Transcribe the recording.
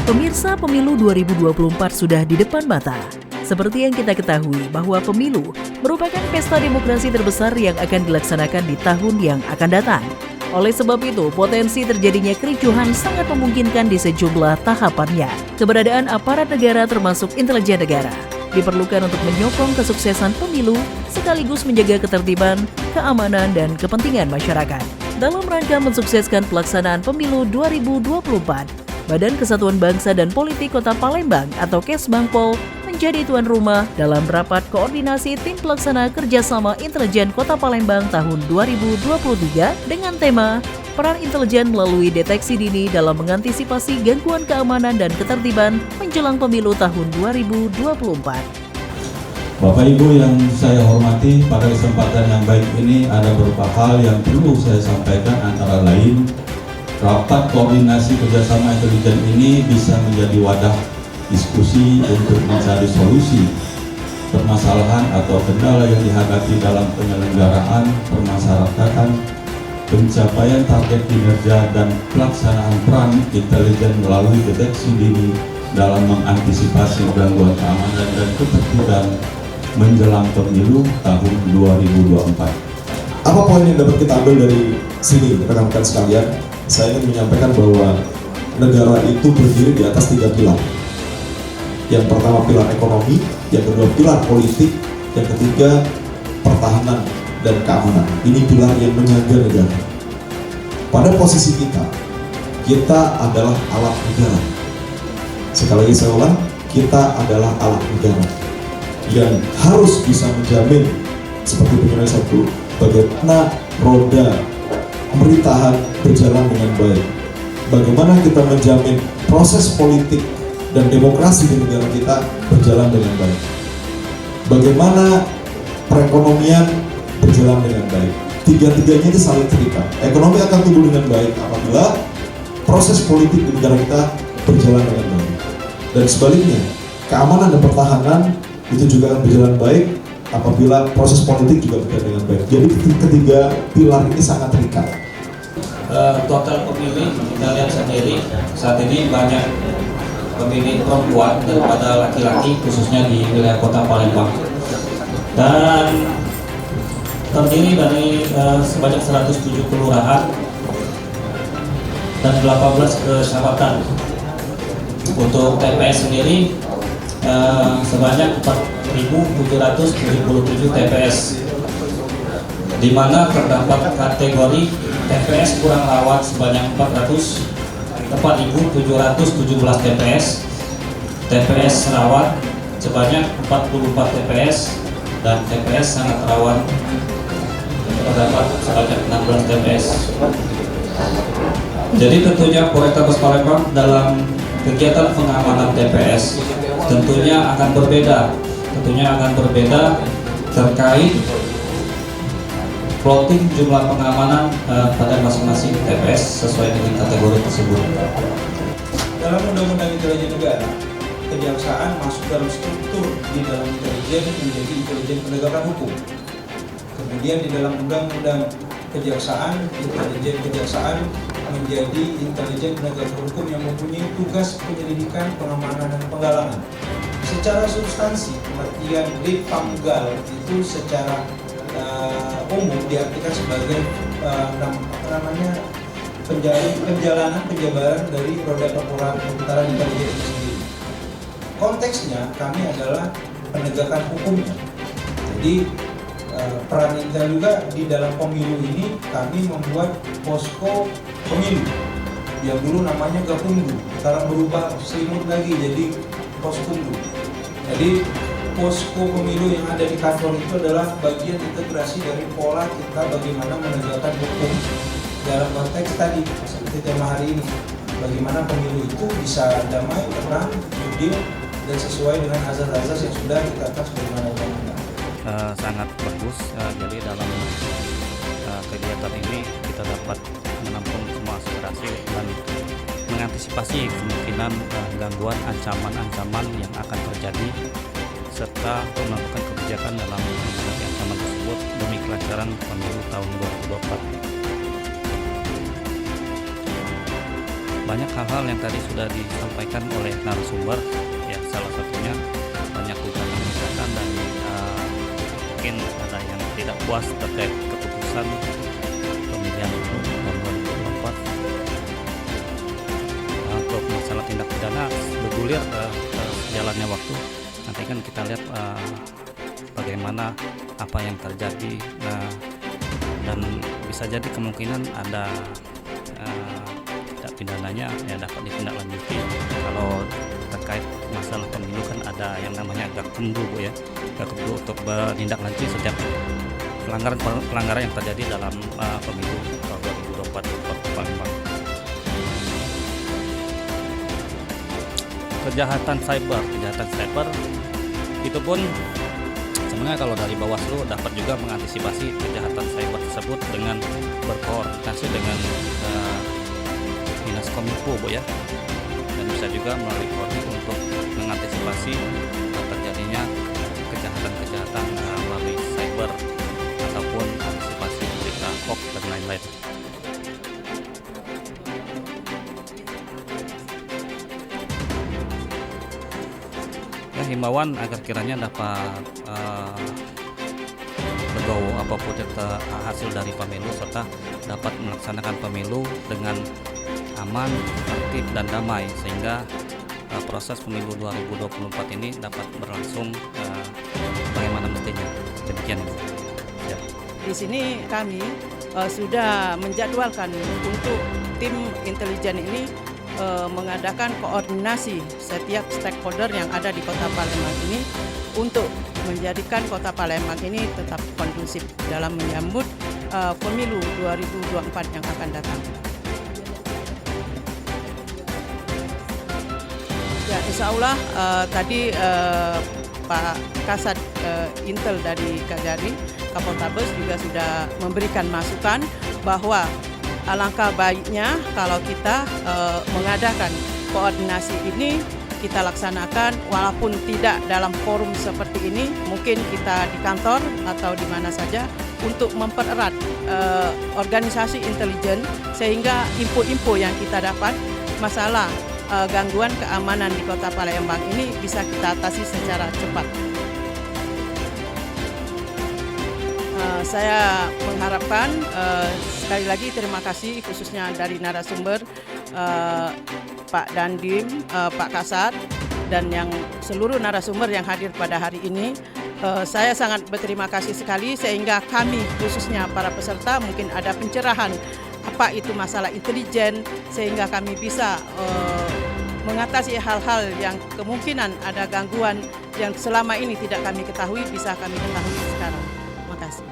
Pemirsa, pemilu 2024 sudah di depan mata. Seperti yang kita ketahui bahwa pemilu merupakan pesta demokrasi terbesar yang akan dilaksanakan di tahun yang akan datang. Oleh sebab itu, potensi terjadinya kericuhan sangat memungkinkan di sejumlah tahapannya. Keberadaan aparat negara termasuk intelijen negara diperlukan untuk menyokong kesuksesan pemilu sekaligus menjaga ketertiban, keamanan, dan kepentingan masyarakat. Dalam rangka mensukseskan pelaksanaan pemilu 2024, Badan Kesatuan Bangsa dan Politik Kota Palembang atau Kesbangpol menjadi tuan rumah dalam rapat koordinasi tim pelaksana kerjasama intelijen Kota Palembang tahun 2023 dengan tema Peran Intelijen melalui deteksi dini dalam mengantisipasi gangguan keamanan dan ketertiban menjelang pemilu tahun 2024. Bapak Ibu yang saya hormati, pada kesempatan yang baik ini ada beberapa hal yang perlu saya sampaikan, antara lain rapat koordinasi kerjasama intelijen ini bisa menjadi wadah diskusi untuk mencari solusi permasalahan atau kendala yang dihadapi dalam penyelenggaraan permasyarakatan, pencapaian target kinerja dan pelaksanaan peran intelijen melalui deteksi dini dalam mengantisipasi gangguan keamanan dan ketertiban menjelang pemilu tahun 2024. Apa poin yang dapat kita ambil dari sini, rekan-rekan sekalian? Saya ingin menyampaikan bahwa negara itu berdiri di atas 3 pilar. Yang pertama pilar ekonomi, yang kedua pilar politik, yang ketiga pertahanan dan keamanan. Ini pilar yang menjaga negara. Pada posisi kita adalah alat negara. Sekali lagi saya ulang, kita adalah alat negara yang harus bisa menjamin seperti penjelasan satu, bagaimana roda pemerintahan berjalan dengan baik. Bagaimana kita menjamin proses politik dan demokrasi di negara kita berjalan dengan baik. Bagaimana perekonomian berjalan dengan baik. Tiga-tiganya itu saling terikat. Ekonomi akan tumbuh dengan baik apabila proses politik di negara kita berjalan dengan baik. Dan sebaliknya, keamanan dan pertahanan itu juga akan berjalan baik apabila proses politik juga berjalan dengan baik. Jadi ketiga pilar ini sangat terikat. Total pemilih kita lihat sendiri saat ini banyak pemilih perempuan daripada laki-laki, khususnya di wilayah Kota Palembang, dan terdiri dari sebanyak 107 kelurahan dan 18 kecamatan. Untuk TPS sendiri sebanyak 4.777 TPS, di mana terdapat kategori TPS kurang rawat sebanyak 4.717 TPS, TPS rawat sebanyak 44 TPS, dan TPS sangat rawan terdapat sebanyak 16 TPS. Jadi tentunya Polrestabes Palembang dalam kegiatan pengamanan TPS tentunya akan berbeda terkait plotting jumlah pengamanan pada masing-masing TPS sesuai dengan kategori tersebut. Dalam Undang-Undang Intelijen Negara, kejaksaan masuk dalam struktur di dalam intelijen menjadi intelijen penegakan hukum. Kemudian di dalam Undang-Undang Kejaksaan, intelijen kejaksaan menjadi intelijen penegakan hukum yang mempunyai tugas penyelidikan, pengamanan, dan penggalangan. Secara substansi, pengertian Litpamgal itu secara umum diartikan sebagai penjalanan penjabaran dari roda pemutaran intelijen itu sendiri. Konteksnya kami adalah penegakan hukumnya. Jadi peran Intel juga di dalam pemilu ini, kami membuat posko pemilu yang dulu namanya Gakumdu, sekarang berubah selimut lagi jadi Poskumdu. Jadi posko pemilu yang ada di kantor itu adalah bagian integrasi dari pola kita bagaimana menegakkan hukum dalam konteks tadi seperti tema hari ini, bagaimana pemilu itu bisa damai, tenang, adil, dan sesuai dengan azas-azas yang sudah ditetapkan sebagaimana undang-undang. Sangat bagus, jadi dalam kegiatan ini kita dapat menampung semua aspirasi dan mengantisipasi kemungkinan gangguan ancaman-ancaman yang akan terjadi serta melakukan kebijakan dalam menghadapi ancaman tersebut demi kelancaran pemilu tahun 2024. banyak hal-hal yang tadi sudah disampaikan oleh narasumber, ya salah satunya banyak gugatan dan mungkin ada yang tidak puas terkait keputusan pemilihan tahun 2024. Untuk masalah tindak pidana bergulir jalannya waktu, nanti kan kita lihat bagaimana apa yang terjadi, dan bisa jadi kemungkinan ada tindak pidananya ya dapat ditindaklanjuti. Kalau terkait masalah pemilu kan ada yang namanya Gakumdu, Bu, ya, Gakumdu untuk menindaklanjuti setiap pelanggaran yang terjadi dalam pemilu tahun 2024 di Palembang. Kejahatan cyber itu pun sebenarnya kalau dari Bawaslu dapat juga mengantisipasi kejahatan cyber tersebut dengan berkoordinasi dengan Dinas Kominfo, Bu, ya, dan bisa juga melalui Kodim untuk mengantisipasi terjadinya kejahatan melalui cyber ataupun antisipasi berita hoax dan lain-lain. Ya, himbauan agar kiranya dapat legowo apapun hasil dari pemilu serta dapat melaksanakan pemilu dengan aman, tertib dan damai sehingga proses pemilu 2024 ini dapat berlangsung bagaimana mestinya. Demikian, Bu. Ya. Di sini kami sudah menjadwalkan untuk tim intelijen ini mengadakan koordinasi setiap stakeholder yang ada di Kota Palembang ini untuk menjadikan Kota Palembang ini tetap kondusif dalam menyambut pemilu 2024 yang akan datang. Ya, insya Allah tadi Pak Kasat Intel dari Kajari, Kapoltabes juga sudah memberikan masukan bahwa alangkah baiknya kalau kita mengadakan koordinasi ini kita laksanakan walaupun tidak dalam forum seperti ini, mungkin kita di kantor atau di mana saja untuk mempererat organisasi intelijen sehingga info-info yang kita dapat masalah gangguan keamanan di Kota Palembang ini bisa kita atasi secara cepat. Saya mengharapkan sekali lagi terima kasih khususnya dari narasumber Pak Dandim, Pak Kasat dan yang seluruh narasumber yang hadir pada hari ini. Saya sangat berterima kasih sekali sehingga kami khususnya para peserta mungkin ada pencerahan apa itu masalah intelijen sehingga kami bisa mengatasi hal-hal yang kemungkinan ada gangguan yang selama ini tidak kami ketahui bisa kami ketahui sekarang. Terima kasih.